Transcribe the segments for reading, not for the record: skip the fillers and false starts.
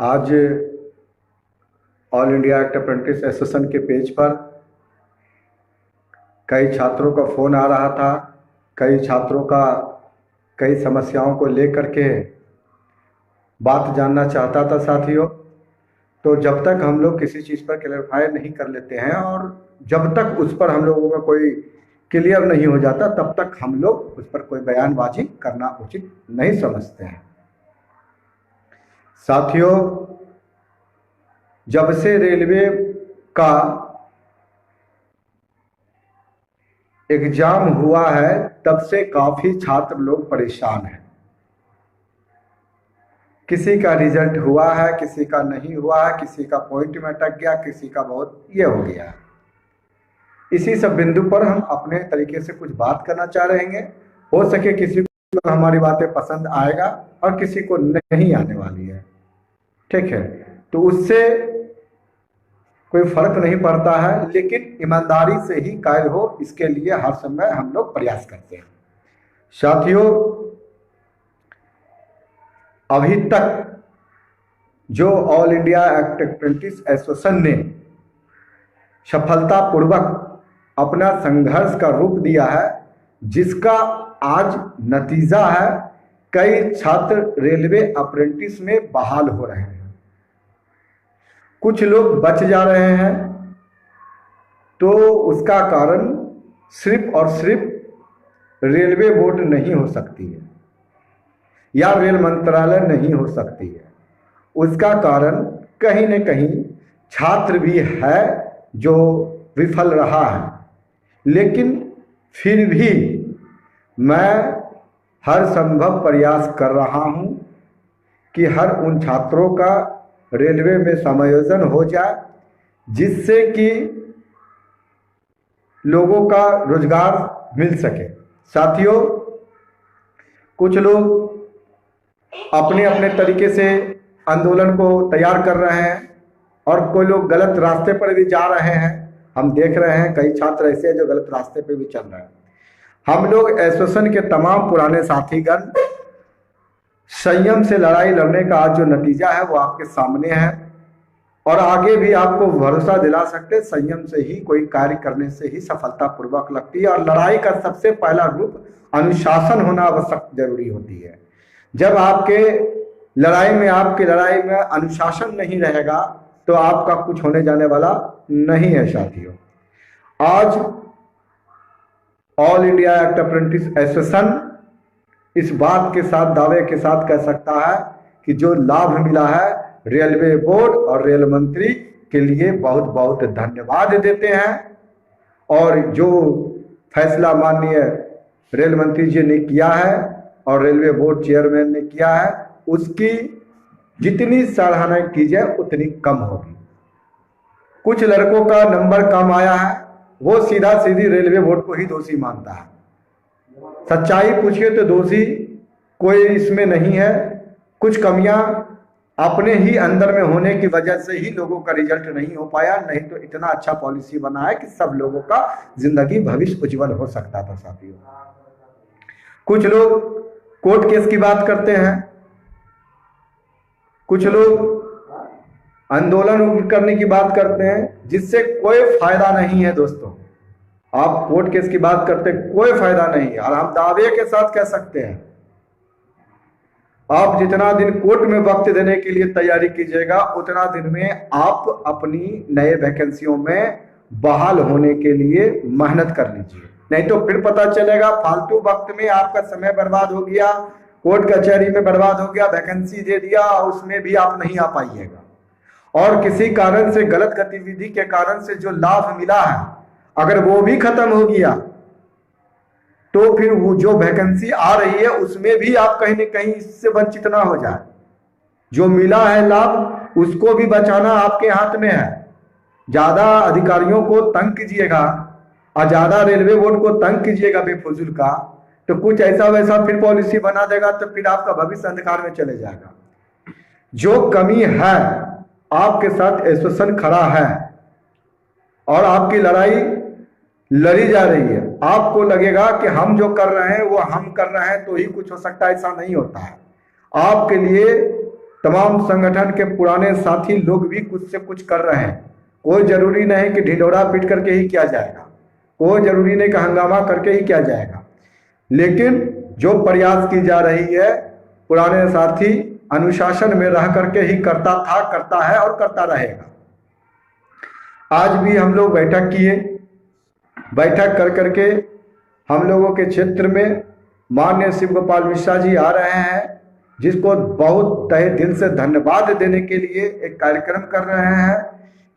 आज all India act apprentice association के page पर कई छात्रों का फ़ोन आ रहा था। कई छात्रों का कई समस्याओं को लेकर के बात जानना चाहता था साथियों। तो जब तक हम लोग किसी चीज़ पर क्लैरिफाई नहीं कर लेते हैं और जब तक उस पर हम लोगों का कोई क्लियर नहीं हो जाता तब तक हम लोग उस पर कोई बयानबाजी करना उचित नहीं समझते हैं। साथियों, जब से रेलवे का एग्जाम हुआ है तब से काफ़ी छात्र लोग परेशान हैं। किसी का रिजल्ट हुआ है, किसी का नहीं हुआ है, किसी का पॉइंट में अटक गया, किसी का बहुत ये हो गया है। इसी सब बिंदु पर हम अपने तरीके से कुछ बात करना चाह रहे हैं। हो सके किसी को हमारी बातें पसंद आएगा और किसी को नहीं आने वाली है, ठीक है, तो उससे कोई फर्क नहीं पड़ता है, लेकिन ईमानदारी से ही कार्य हो इसके लिए हर समय हम लोग प्रयास करते हैं। साथियों, अभी तक जो all India act apprentice association ने सफलतापूर्वक अपना संघर्ष का रूप दिया है, जिसका आज नतीजा है कई छात्र रेलवे अप्रेंटिस में बहाल हो रहे हैं। कुछ लोग बच जा रहे हैं, तो उसका कारण सिर्फ और सिर्फ रेलवे बोर्ड नहीं हो सकती है या रेल मंत्रालय नहीं हो सकती है। उसका कारण कहीं न कहीं छात्र भी है जो विफल रहा है। लेकिन फिर भी मैं हर संभव प्रयास कर रहा हूं कि हर उन छात्रों का रेलवे में समायोजन हो जाए, जिससे कि लोगों का रोजगार मिल सके। साथियों, कुछ लोग अपने अपने तरीके से आंदोलन को तैयार कर रहे हैं और कोई लोग गलत रास्ते पर भी जा रहे हैं। हम देख रहे हैं कई छात्र ऐसे हैं जो गलत रास्ते पे भी चल रहे हैं। हम लोग एसोसिएशन के तमाम पुराने साथीगण संयम से लड़ाई लड़ने का आज जो नतीजा है वो आपके सामने है और आगे भी आपको भरोसा दिला सकते हैं संयम से ही कोई कार्य करने से ही सफलतापूर्वक लगती है। और लड़ाई का सबसे पहला रूप अनुशासन होना आवश्यक जरूरी होती है। जब आपके लड़ाई में अनुशासन नहीं रहेगा तो आपका कुछ होने जाने वाला नहीं है। साथियों, आज all India act apprentice association इस बात के साथ दावे के साथ कह सकता है कि जो लाभ मिला है रेलवे बोर्ड और रेल मंत्री के लिए बहुत बहुत धन्यवाद देते हैं। और जो फैसला माननीय रेल मंत्री जी ने किया है और रेलवे बोर्ड चेयरमैन ने किया है, उसकी जितनी सराहना की जाए उतनी कम होगी। कुछ लड़कों का नंबर कम आया है, वो सीधा सीधी रेलवे बोर्ड को ही दोषी मानता है। सच्चाई पूछिए तो दोषी कोई इसमें नहीं है। कुछ कमियां अपने ही अंदर में होने की वजह से ही लोगों का रिजल्ट नहीं हो पाया, नहीं तो इतना अच्छा पॉलिसी बना है कि सब लोगों का जिंदगी भविष्य उज्जवल हो सकता था। साथियों, कुछ लोग कोर्ट केस की बात करते हैं, कुछ लोग आंदोलन करने की बात करते हैं, जिससे कोई फायदा नहीं है। दोस्तों, आप कोर्ट केस की बात करते कोई फायदा नहीं है। और हम दावे के साथ कह सकते हैं, आप जितना दिन कोर्ट में वक्त देने के लिए तैयारी कीजिएगा उतना दिन में आप अपनी नए वैकेंसियों में बहाल होने के लिए मेहनत कर लीजिए। नहीं तो फिर पता चलेगा फालतू वक्त में आपका समय बर्बाद हो गया, कोर्ट कचहरी में बर्बाद हो गया, वैकेंसी दे दिया, उसमें भी आप नहीं आ पाइएगा। और किसी कारण से गलत गतिविधि के कारण से जो लाभ मिला है अगर वो भी खत्म हो गया तो फिर वो जो वैकेंसी आ रही है उसमें भी आप कहीं न कहीं इससे वंचित ना हो जाए। जो मिला है लाभ उसको भी बचाना आपके हाथ में है। ज्यादा अधिकारियों को तंग कीजिएगा और ज्यादा रेलवे बोर्ड को तंग कीजिएगा बेफजूल का, तो कुछ ऐसा वैसा फिर पॉलिसी बना देगा तो फिर आपका भविष्य अंधकार में चले जाएगा। जो कमी है आपके साथ एसोसिएशन खड़ा है और आपकी लड़ाई लड़ी जा रही है। आपको लगेगा कि हम जो कर रहे हैं वो हम कर रहे हैं तो ही कुछ हो सकता है, ऐसा नहीं होता है। आपके लिए तमाम संगठन के पुराने साथी लोग भी कुछ से कुछ कर रहे हैं। कोई जरूरी नहीं कि ढिंढोरा पीट करके ही किया जाएगा, कोई जरूरी नहीं कि हंगामा करके ही किया जाएगा, लेकिन जो प्रयास की जा रही है पुराने साथी अनुशासन में रह करके ही करता था, करता है और करता रहेगा। आज भी हम लोग बैठक किए, बैठक कर करके हम लोगों के क्षेत्र में माननीय शिव गोपाल मिश्रा जी आ रहे हैं, जिसको बहुत तहे दिल से धन्यवाद देने के लिए एक कार्यक्रम कर रहे हैं।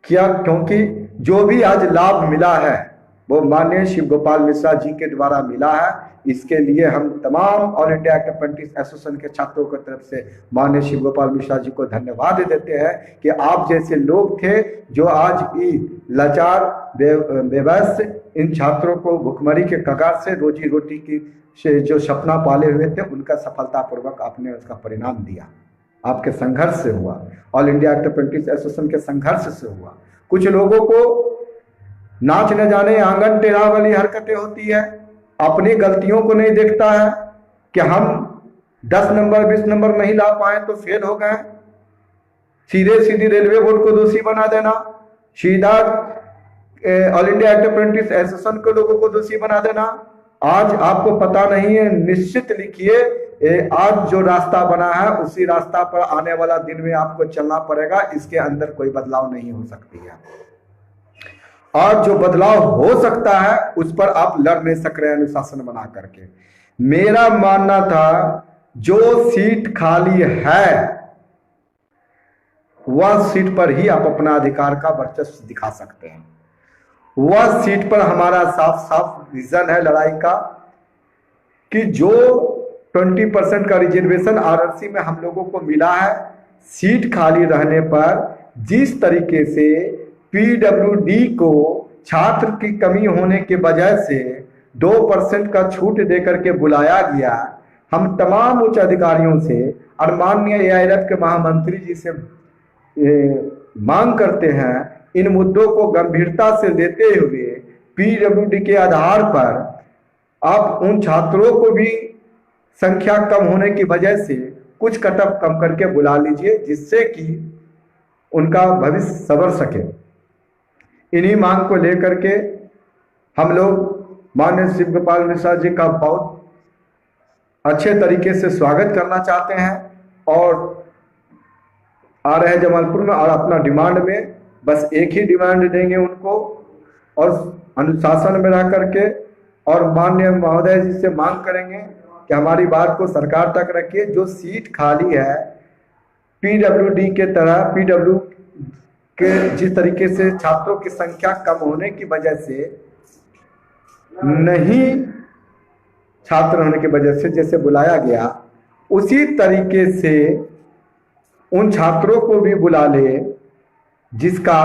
क्या? क्योंकि जो भी आज लाभ मिला है वो माननीय शिव गोपाल मिश्रा जी के द्वारा मिला है। इसके लिए हम तमाम all India actor apprentice association के छात्रों की तरफ से माननीय शिव गोपाल मिश्रा जी को धन्यवाद देते हैं कि आप जैसे लोग थे जो आज ई लाचार बेबस इन छात्रों को भुखमरी के कगार से रोजी रोटी की से जो सपना पाले हुए थे उनका सफलतापूर्वक आपने उसका परिणाम दिया। आपके संघर्ष से हुआ, all India actor apprentice association के संघर्ष से हुआ। कुछ लोगों को नाच न जाने आंगन टेढ़ा वाली हरकतें होती है, अपनी गलतियों को नहीं देखता है कि हम 10 नंबर 20 नंबर नहीं ला पाए तो फेल हो गए, सीधे सीधी रेलवे बोर्ड को दोषी बना देना, सीधा all India actor apprentice association के लोगों को दोषी बना देना। आज आपको पता नहीं है, निश्चित लिखिए आज जो रास्ता बना है उसी रास्ता पर आने वाला दिन में आपको चलना पड़ेगा, इसके अंदर कोई बदलाव नहीं हो सकती है। और जो बदलाव हो सकता है उस पर आप लड़ नहीं सक रहे अनुशासन बना करके। मेरा मानना था जो सीट खाली है वह सीट पर ही आप अपना अधिकार का वर्चस्व दिखा सकते हैं। वह सीट पर हमारा साफ साफ विजन है लड़ाई का कि जो 20% का रिजर्वेशन आरआरसी में हम लोगों को मिला है, सीट खाली रहने पर जिस तरीके से पीडब्ल्यूडी को छात्र की कमी होने के वजह से 2% का छूट देकर के बुलाया गया, हम तमाम उच्च अधिकारियों से और माननीय एआईएफ के महामंत्री जी से मांग करते हैं इन मुद्दों को गंभीरता से लेते हुए पीडब्ल्यूडी के आधार पर आप उन छात्रों को भी संख्या कम होने की वजह से कुछ कटअप कम करके बुला लीजिए, जिससे कि उनका भविष्य संवर सके। इन्हीं मांग को लेकर के हम लोग माननीय शिव गोपाल मिश्रा जी का बहुत अच्छे तरीके से स्वागत करना चाहते हैं और आ रहे जमालपुर में, और अपना डिमांड में बस एक ही डिमांड देंगे उनको और अनुशासन में रह करके, और माननीय महोदय जी से मांग करेंगे कि हमारी बात को सरकार तक रखिए। जो सीट खाली है पीडब्ल्यूडी के तरह, पीडब्ल्यू के जिस तरीके से छात्रों की संख्या कम होने की वजह से नहीं, छात्र होने की वजह से जैसे बुलाया गया, उसी तरीके से उन छात्रों को भी बुला ले जिसका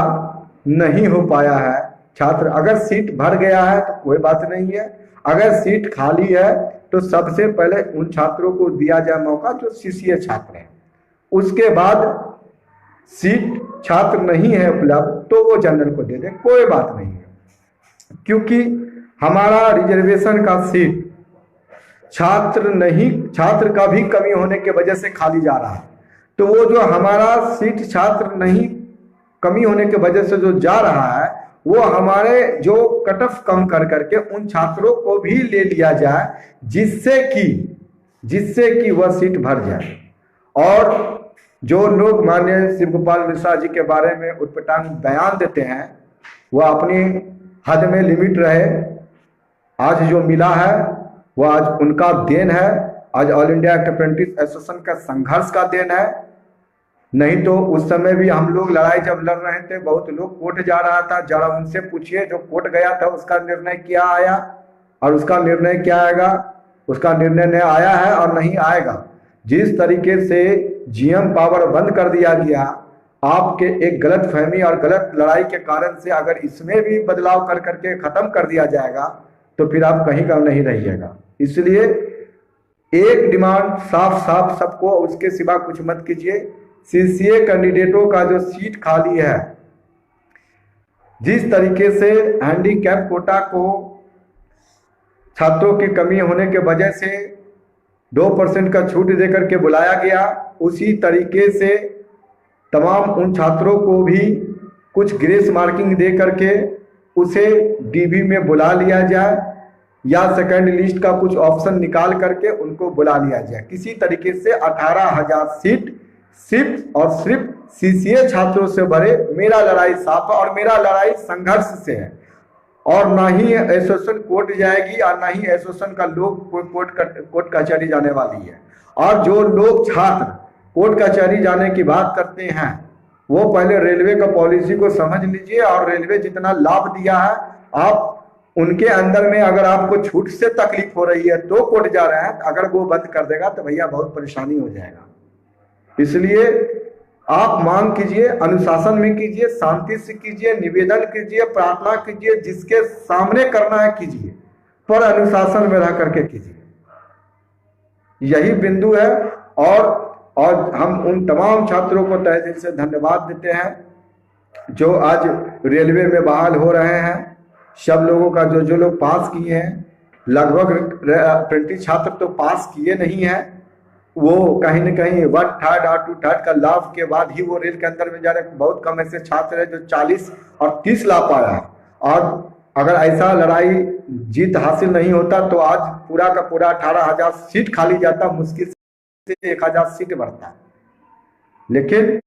नहीं हो पाया है। छात्र अगर सीट भर गया है तो कोई बात नहीं है, अगर सीट खाली है तो सबसे पहले उन छात्रों को दिया जाए मौका जो सीसीए छात्र हैं। उसके बाद सीट छात्र नहीं है उपलब्ध तो वो जनरल को दे दें, कोई बात नहीं है, क्योंकि हमारा रिजर्वेशन का सीट छात्र का भी कमी होने की वजह से खाली जा रहा है। तो वो जो हमारा सीट छात्र नहीं कमी होने की वजह से जो जा रहा है वो हमारे जो कट ऑफ कम कर करके उन छात्रों को भी ले लिया जाए, जिससे कि वह सीट भर जाए। और जो लोग माननीय शिव गोपाल मिश्रा जी के बारे में उटपटांग बयान देते हैं वह अपनी हद में लिमिट रहे। आज जो मिला है वह आज उनका देन है, आज all India actor apprentice association का संघर्ष का देन है। नहीं तो उस समय भी हम लोग लड़ाई जब लड़ रहे थे, बहुत लोग कोर्ट जा रहा था, जरा उनसे पूछिए जो कोर्ट गया था उसका निर्णय क्या आया और उसका निर्णय क्या आएगा। उसका निर्णय न आया है और नहीं आएगा। जिस तरीके से जीएम पावर बंद कर दिया गया आपके एक गलत फहमी और गलत लड़ाई के कारण से, अगर इसमें भी बदलाव कर करके खत्म कर दिया जाएगा तो फिर आप कहीं का नहीं रहिएगा। इसलिए एक डिमांड साफ साफ सबको, उसके सिवा कुछ मत कीजिए। सीसीए कैंडिडेटों का जो सीट खाली है, जिस तरीके से हैंडीकैप कोटा को छात्रों की कमी होने के वजह से 2% का छूट देकर के बुलाया गया। उसी तरीके से तमाम उन छात्रों को भी कुछ ग्रेस मार्किंग दे करके उसे डीबी में बुला लिया जाए, या सेकंड लिस्ट का कुछ ऑप्शन निकाल करके उनको बुला लिया जाए। किसी तरीके से 18,000 सीट सिर्फ और सिर्फ सीसीए छात्रों से भरे। मेरा लड़ाई साफ है और मेरा लड़ाई संघर्ष से है, और ना ही एसोसिएशन कोर्ट जाएगी और ना ही एसोसिएशन का लोग कोर्ट कचहरी जाने वाली है। और जो लोग छात्र कोर्ट कचहरी जाने की बात करते हैं, वो पहले रेलवे का पॉलिसी को समझ लीजिए, और रेलवे जितना लाभ दिया है, आप उनके अंदर में अगर आपको छूट से तकलीफ हो रही है तो कोर्ट जा रहे हैं, अगर वो बंद कर देगा तो भैया बहुत परेशानी हो जाएगा। इसलिए आप मांग कीजिए, अनुशासन में कीजिए, शांति से कीजिए, निवेदन कीजिए, प्रार्थना कीजिए, जिसके सामने करना है कीजिए, पर अनुशासन में रह करके कीजिए। यही बिंदु है। और हम उन तमाम छात्रों को तहे दिल से धन्यवाद देते हैं जो आज रेलवे में बहाल हो रहे हैं। सब लोगों का जो लोग पास किए हैं, लगभग अप्रेंटिस छात्र तो पास किए नहीं है, वो कहीं न कहीं 1/3 और 2/3 का लाभ के बाद ही वो रेल के अंदर में जा रहे हैं। बहुत कम ऐसे छात्र हैं जो 40 और 30 ला पाया है। और अगर ऐसा लड़ाई जीत हासिल नहीं होता तो आज पूरा का पूरा 18,000 सीट खाली जाता, मुश्किल से 1,000 सीट बढ़ता। लेकिन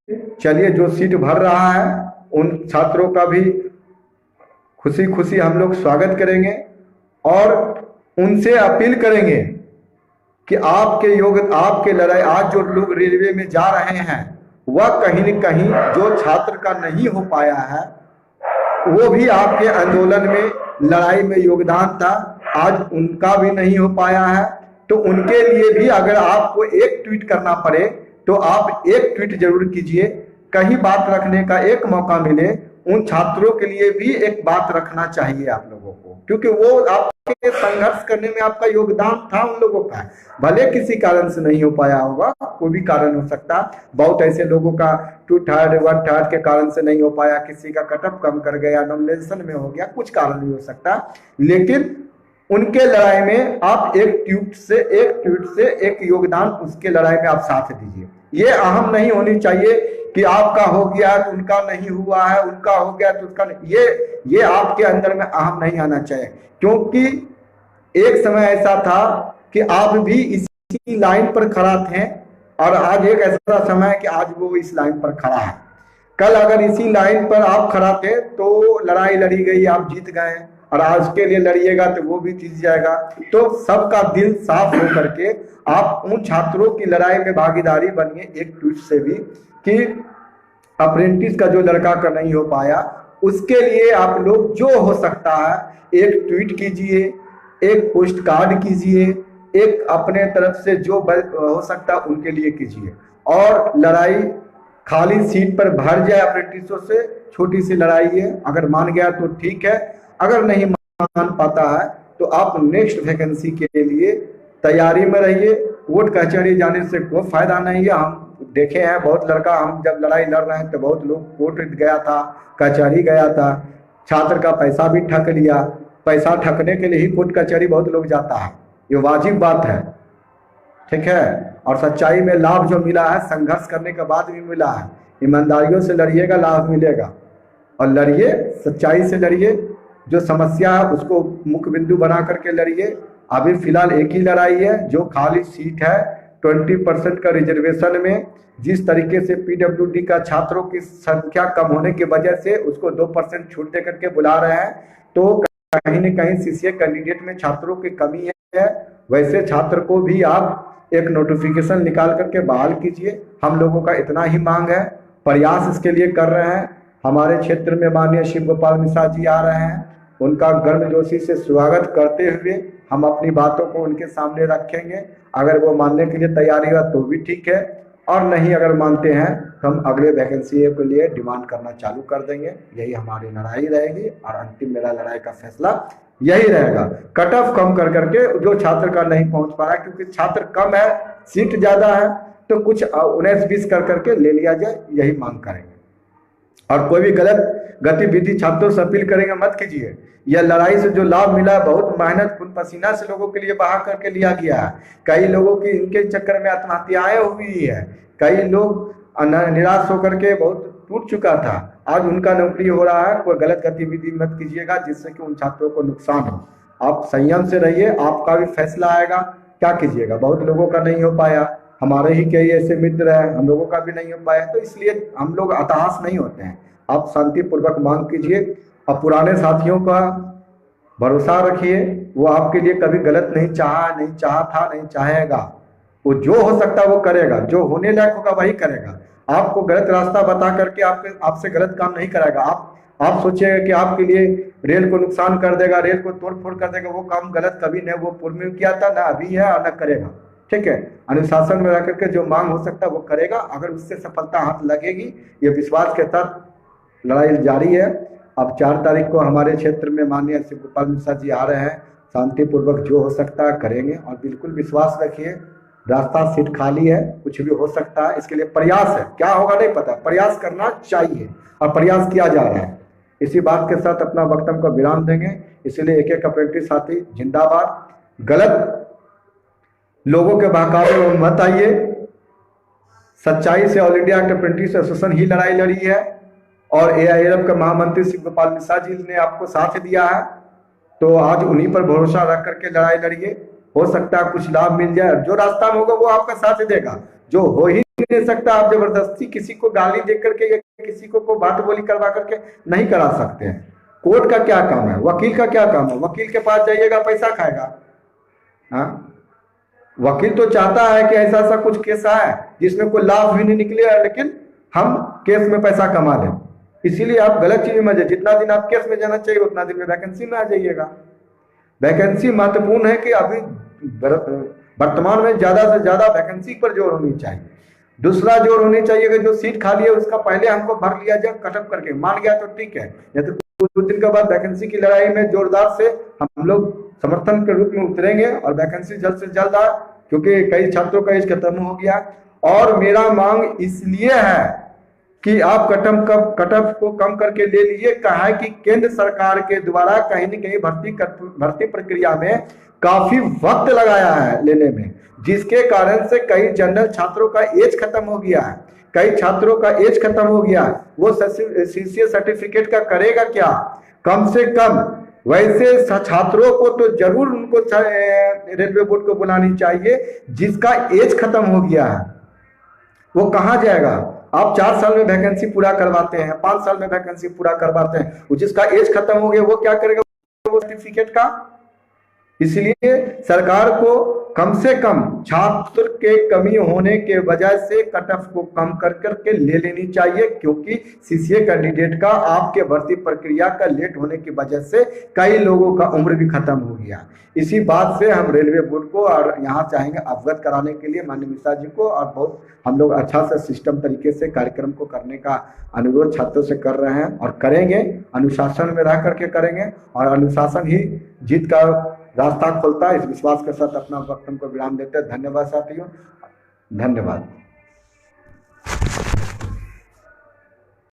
चलिए, जो सीट भर रहा है उन छात्रों का भी खुशी खुशी हम लोग स्वागत करेंगे और उनसे अपील करेंगे कि आपके लड़ाई आज जो लोग रेलवे में जा रहे हैं, वह कहीं न कहीं जो छात्र का नहीं हो पाया है, वो भी आपके आंदोलन में लड़ाई में योगदान था, आज उनका भी नहीं हो पाया है। तो उनके लिए भी अगर आपको एक ट्वीट करना पड़े तो आप एक ट्वीट जरूर कीजिए, कहीं बात रखने का एक मौका मिले। उन छात्रों के लिए भी एक बात रखना चाहिए आप लोगों को, क्योंकि वो आपके संघर्ष करने में आपका योगदान था उन लोगों का। भले किसी कारण से नहीं हो पाया होगा, कोई भी कारण हो सकता, बहुत ऐसे लोगों का 2/3 1/3 के कारण से नहीं हो पाया, किसी का कटअप कम कर गया, नॉमिनेशन में हो गया, कुछ कारण भी हो सकता। लेकिन उनके लड़ाई में आप एक ट्वीट से एक योगदान उसके लड़ाई में आप साथ दीजिए। ये अहम नहीं होनी चाहिए कि आपका हो गया तो उनका नहीं हुआ है, उनका हो गया तो उसका नहीं। ये आपके अंदर में अहम नहीं आना चाहिए, क्योंकि एक समय ऐसा था कि आप भी इसी लाइन पर खड़ा थे, और आज एक ऐसा समय है कि आज वो इस लाइन पर खड़ा है। कल अगर इसी लाइन पर आप खड़ा थे तो लड़ाई लड़ी गई, आप जीत गए, और आज के लिए लड़िएगा तो वो भी जीत जाएगा। तो सबका दिल साफ हो करके आप उन छात्रों की लड़ाई में भागीदारी बनिए, एक ट्वीट से भी, कि अप्रेंटिस का जो लड़का का नहीं हो पाया उसके लिए आप लोग जो हो सकता है एक ट्वीट कीजिए, एक पोस्ट कार्ड कीजिए, एक अपने तरफ से जो हो सकता है उनके लिए कीजिए। और लड़ाई खाली सीट पर भर जाए अप्रेंटिसों से, छोटी सी लड़ाई है, अगर मान गया तो ठीक है, अगर नहीं मान पाता है तो आप नेक्स्ट वैकेंसी के लिए तैयारी में रहिए। कोर्ट कचहरी जाने से कोई फायदा नहीं है। हम देखे हैं बहुत लड़का, हम जब लड़ाई लड़ रहे हैं तो बहुत लोग कोर्ट गया था, कचहरी गया था, छात्र का पैसा भी ठग लिया। पैसा ठगने के लिए ही कोर्ट कचहरी बहुत लोग जाता है, ये वाजिब बात है, ठीक है। और सच्चाई में लाभ जो मिला है संघर्ष करने के बाद भी मिला है। ईमानदारियों से लड़िएगा, लाभ मिलेगा, और लड़िए, सच्चाई से लड़िए। जो समस्या है उसको मुख्य बिंदु बना करके लड़िए। अभी फिलहाल एक ही लड़ाई है, जो खाली सीट है 20% का रिजर्वेशन में, जिस तरीके से पीडब्ल्यूडी का छात्रों की संख्या कम होने की वजह से उसको 2% छूट दे करके बुला रहे हैं, तो कहीं न कहीं सीसीए कैंडिडेट में छात्रों की कमी है। वैसे छात्र को भी आप एक नोटिफिकेशन निकाल करके बहाल कीजिए। हम लोगों का इतना ही मांग है, प्रयास इसके लिए कर रहे हैं। हमारे क्षेत्र में माननीय शिव गोपाल मिश्रा जी आ रहे हैं, उनका गर्मजोशी से स्वागत करते हुए हम अपनी बातों को उनके सामने रखेंगे। अगर वो मानने के लिए तैयारी हुआ तो भी ठीक है, और नहीं अगर मानते हैं तो हम अगले वैकेंसी के लिए डिमांड करना चालू कर देंगे। यही हमारी लड़ाई रहेगी, और अंतिम मेरा लड़ाई का फैसला यही रहेगा। कट ऑफ कम कर करके जो छात्र का नहीं पहुंच पा रहा है, क्योंकि छात्र कम है, सीट ज्यादा है, तो कुछ 19-20 कर करके ले लिया जाए, यही मांग करेंगे। और कोई भी गलत गतिविधि छात्रों से अपील करेंगे मत कीजिए। यह लड़ाई से जो लाभ मिला है बहुत मेहनत खून पसीना से लोगों के लिए बहा करके लिया गया है। कई लोगों की इनके चक्कर में आत्महत्याएं हुई है, कई लोग निराश होकर के बहुत टूट चुका था, आज उनका नौकरी हो रहा है। कोई गलत गतिविधि मत कीजिएगा जिससे कि उन छात्रों को नुकसान हो। आप संयम से रहिए, आपका भी फैसला आएगा। क्या कीजिएगा, बहुत लोगों का नहीं हो पाया, हमारे ही कई ऐसे मित्र हैं हम लोगों का भी नहीं हो पाया, तो इसलिए हम लोग हताश नहीं होते हैं। आप शांतिपूर्वक मांग कीजिए और पुराने साथियों का भरोसा रखिए, वो आपके लिए कभी गलत नहीं चाहा था, नहीं चाहेगा। वो जो हो सकता है वो करेगा, जो होने लायक होगा वही करेगा। आपको गलत रास्ता बता करके आपसे गलत काम नहीं कराएगा। आप सोचिएगा कि आपके लिए रेल को नुकसान कर देगा, रेल को तोड़ फोड़ कर देगा, वो काम गलत कभी नहीं, वो पूर्व में किया था, ना अभी है और ना करेगा। ठीक है, अनुशासन में रह करके जो मांग हो सकता है वो करेगा। अगर उससे सफलता हाथ लगेगी, ये विश्वास के साथ लड़ाई जारी है। अब 4 तारीख को हमारे क्षेत्र में माननीय शिव गोपाल मिश्रा जी आ रहे हैं। शांतिपूर्वक जो हो सकता है करेंगे और बिल्कुल विश्वास रखिए, रास्ता सीट खाली है, कुछ भी हो सकता है। इसके लिए प्रयास है, क्या होगा नहीं पता, प्रयास करना चाहिए और प्रयास किया जा रहा है। इसी बात के साथ अपना वक्तव्य को विराम देंगे। इसलिए एक एक अप्रेंटिस साथी जिंदाबाद। गलत लोगों के बहकावे में मत आइए, सच्चाई से ऑल इंडिया अप्रेंटिस एसोसिएशन ही लड़ाई लड़ी है और AILF के महामंत्री शिव गोपाल मिश्रा जी ने आपको साथ दिया है, तो आज उन्हीं पर भरोसा रख करके लड़ाई लड़िए। हो सकता है कुछ लाभ मिल जाए, जो रास्ता में होगा वो आपका साथ देगा। जो हो ही नहीं सकता, आप जबरदस्ती किसी को गाली दे करके या किसी को बात बोली करवा करके नहीं करा सकते हैं। कोर्ट का क्या काम है, वकील का क्या काम है? वकील के पास जाइएगा, पैसा खाएगा। हाँ, वकील तो चाहता है कि ऐसा ऐसा कुछ केस आए जिसमें कोई लाभ भी नहीं निकले, लेकिन हम केस में पैसा कमा लें। इसीलिए आप गलत चीज में जाइए। जितना दिन आप केस में जाना चाहिए उतना दिन में वैकेंसी में आ जाइएगा। वैकेंसी महत्वपूर्ण है कि अभी वर्तमान में ज्यादा से ज्यादा वैकेंसी पर जोर होनी चाहिए। दूसरा जोर होनी चाहिए कि जो सीट खाली है उसका पहले हमको भर लिया जाए, कटअप करके मान गया तो ठीक है, नहीं तो कुछ दिन के बाद वैकेंसी की लड़ाई में जोरदार से हम लोग समर्थन के रूप में उतरेंगे और वैकेंसी जल्द से जल्द आए, क्योंकि कई छात्रों का एज खत्म हो गया। और मेरा मांग इसलिए है कि आप कटअप को कम करके ले लीजिए। कहा है कि केंद्र सरकार के द्वारा कहीं न कहीं भर्ती प्रक्रिया में काफी वक्त लगाया है लेने में, जिसके कारण से कई जनरल छात्रों का एज खत्म हो गया है, कई छात्रों का एज खत्म हो गया है। वो CCA सर्टिफिकेट का करेगा क्या? कम से कम वैसे छात्रों को तो जरूर उनको रेलवे बोर्ड को बुलानी चाहिए जिसका एज खत्म हो गया है। वो कहाँ जाएगा? आप 4 साल में वैकेंसी पूरा करवाते हैं, 5 साल में वैकेंसी पूरा करवाते हैं, जिसका एज खत्म हो गया वो क्या करेगा वो सर्टिफिकेट का? इसलिए सरकार को कम से कम छात्र के कमी होने के वजह से कटऑफ को कम कर करके ले लेनी चाहिए, क्योंकि CCA कैंडिडेट का आपके भर्ती प्रक्रिया का लेट होने की वजह से कई लोगों का उम्र भी खत्म हो गया। इसी बात से हम रेलवे बोर्ड को और यहाँ चाहेंगे अवगत कराने के लिए माननीय मिश्रा जी को, और बहुत हम लोग अच्छा से सिस्टम तरीके से कार्यक्रम को करने का अनुरोध छात्रों से कर रहे हैं और करेंगे। अनुशासन में रह करके करेंगे और अनुशासन ही जीत का रास्ता खोलता है। इस विश्वास के साथ अपना वक्तव्य को विराम देते हैं। धन्यवाद साथियों, धन्यवाद।